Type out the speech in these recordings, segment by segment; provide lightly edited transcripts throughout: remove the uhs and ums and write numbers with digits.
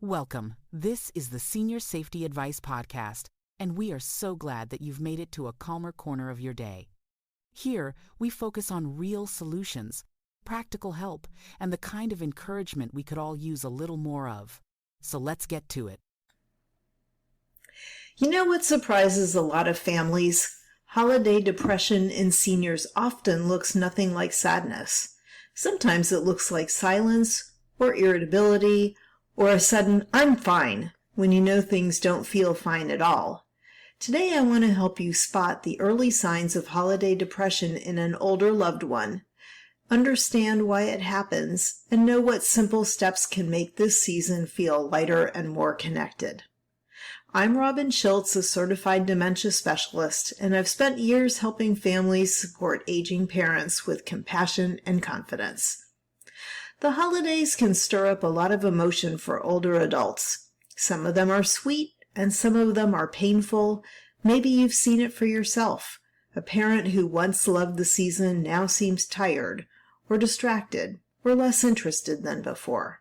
Welcome. This is the Senior Safety Advice Podcast, and we are so glad that you've made it to a calmer corner of your day. Here, we focus on real solutions, practical help, and the kind of encouragement we could all use a little more of. So let's get to it. You know what surprises a lot of families? Holiday depression in seniors often looks nothing like sadness. Sometimes it looks like silence or irritability or a sudden "I'm fine" when you know things don't feel fine at all. Today I want to help you spot the early signs of holiday depression in an older loved one, understand why it happens, and know what simple steps can make this season feel lighter and more connected. I'm Robin Schultz, a certified dementia specialist, and I've spent years helping families support aging parents with compassion and confidence. The holidays can stir up a lot of emotion for older adults. Some of them are sweet, and some of them are painful. Maybe you've seen it for yourself. A parent who once loved the season now seems tired, or distracted, or less interested than before.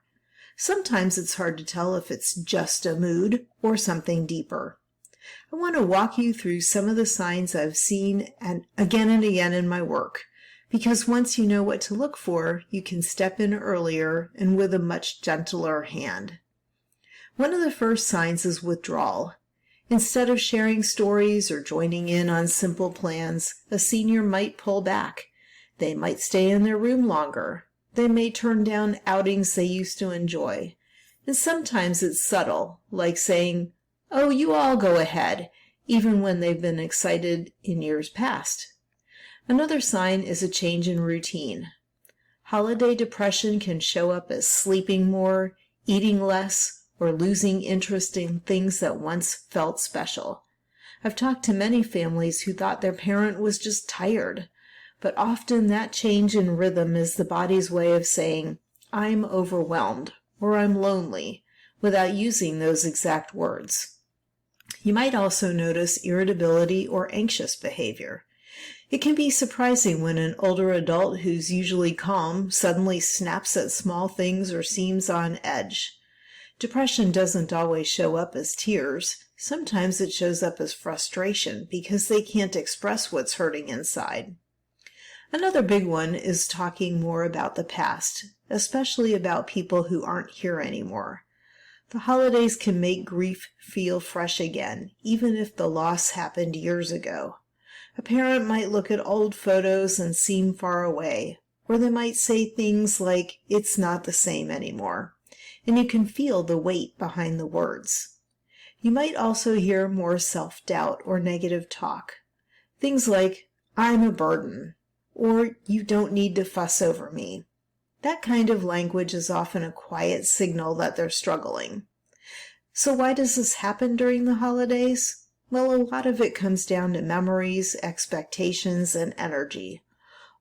Sometimes it's hard to tell if it's just a mood or something deeper. I want to walk you through some of the signs I've seen and again in my work, because once you know what to look for, you can step in earlier and with a much gentler hand. One of the first signs is withdrawal. Instead of sharing stories or joining in on simple plans, a senior might pull back. They might stay in their room longer. They may turn down outings they used to enjoy. And sometimes it's subtle, like saying, "Oh, you all go ahead," even when they've been excited in years past. Another sign is a change in routine. Holiday depression can show up as sleeping more, eating less, or losing interest in things that once felt special. I've talked to many families who thought their parent was just tired. But often that change in rhythm is the body's way of saying, "I'm overwhelmed," or "I'm lonely," without using those exact words. You might also notice irritability or anxious behavior. It can be surprising when an older adult who's usually calm suddenly snaps at small things or seems on edge. Depression doesn't always show up as tears. Sometimes it shows up as frustration because they can't express what's hurting inside. Another big one is talking more about the past, especially about people who aren't here anymore. The holidays can make grief feel fresh again, even if the loss happened years ago. A parent might look at old photos and seem far away, or they might say things like, "It's not the same anymore," and you can feel the weight behind the words. You might also hear more self-doubt or negative talk. Things like, "I'm a burden," or "you don't need to fuss over me." That kind of language is often a quiet signal that they're struggling. So why does this happen during the holidays? Well, a lot of it comes down to memories, expectations, and energy.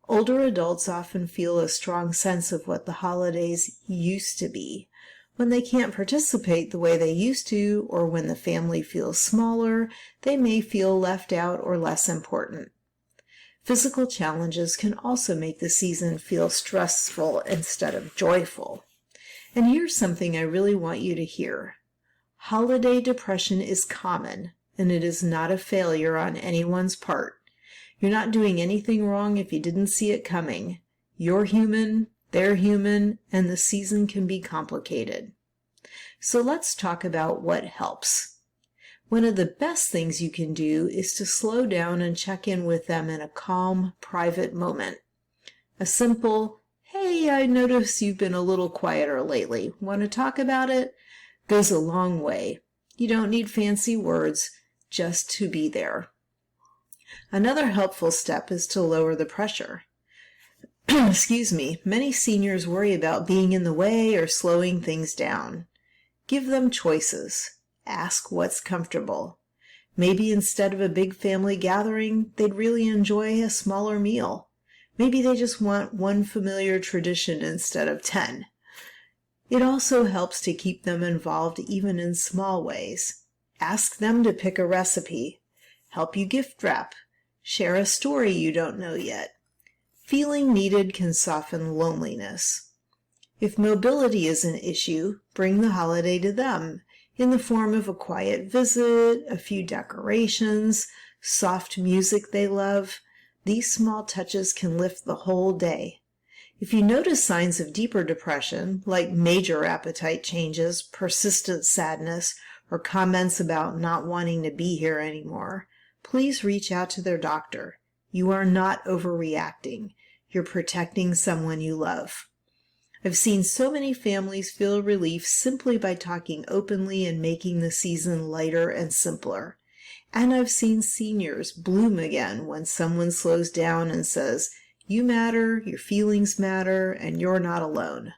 Older adults often feel a strong sense of what the holidays used to be. When they can't participate the way they used to, or when the family feels smaller, they may feel left out or less important. Physical challenges can also make the season feel stressful instead of joyful. And here's something I really want you to hear. Holiday depression is common, and it is not a failure on anyone's part. You're not doing anything wrong if you didn't see it coming. You're human, they're human, and the season can be complicated. So let's talk about what helps. One of the best things you can do is to slow down and check in with them in a calm, private moment. A simple, "Hey, I notice you've been a little quieter lately. Want to talk about it?" goes a long way. You don't need fancy words, just to be there. Another helpful step is to lower the pressure. Many seniors worry about being in the way or slowing things down. Give them choices. Ask what's comfortable. Maybe instead of a big family gathering, they'd really enjoy a smaller meal. Maybe they just want one familiar tradition instead of 10. It also helps to keep them involved even in small ways. Ask them to pick a recipe, help you gift wrap, share a story you don't know yet. Feeling needed can soften loneliness. If mobility is an issue, bring the holiday to them in the form of a quiet visit, a few decorations, soft music they love. These small touches can lift the whole day. If you notice signs of deeper depression, like major appetite changes, persistent sadness, or comments about not wanting to be here anymore, please reach out to their doctor. You are not overreacting. You're protecting someone you love. I've seen so many families feel relief simply by talking openly and making the season lighter and simpler. And I've seen seniors bloom again when someone slows down and says, "You matter, your feelings matter, and you're not alone."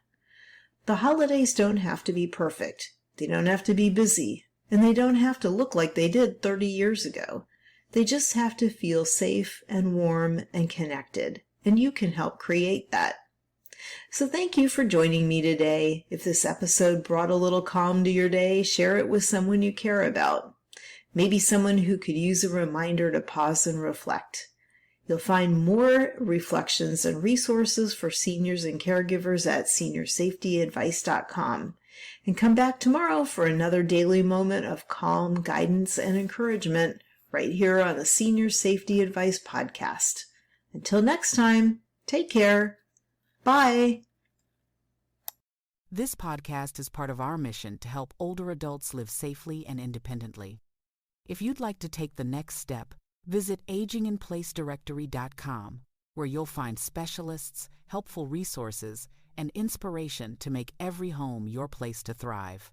The holidays don't have to be perfect. They don't have to be busy. And they don't have to look like they did 30 years ago. They just have to feel safe and warm and connected. And you can help create that. So thank you for joining me today. If this episode brought a little calm to your day, share it with someone you care about. Maybe someone who could use a reminder to pause and reflect. You'll find more reflections and resources for seniors and caregivers at seniorsafetyadvice.com. And come back tomorrow for another daily moment of calm, guidance, and encouragement right here on the Senior Safety Advice Podcast. Until next time, take care. Bye. This podcast is part of our mission to help older adults live safely and independently. If you'd like to take the next step, visit aginginplacedirectory.com, where you'll find specialists, helpful resources, and inspiration to make every home your place to thrive.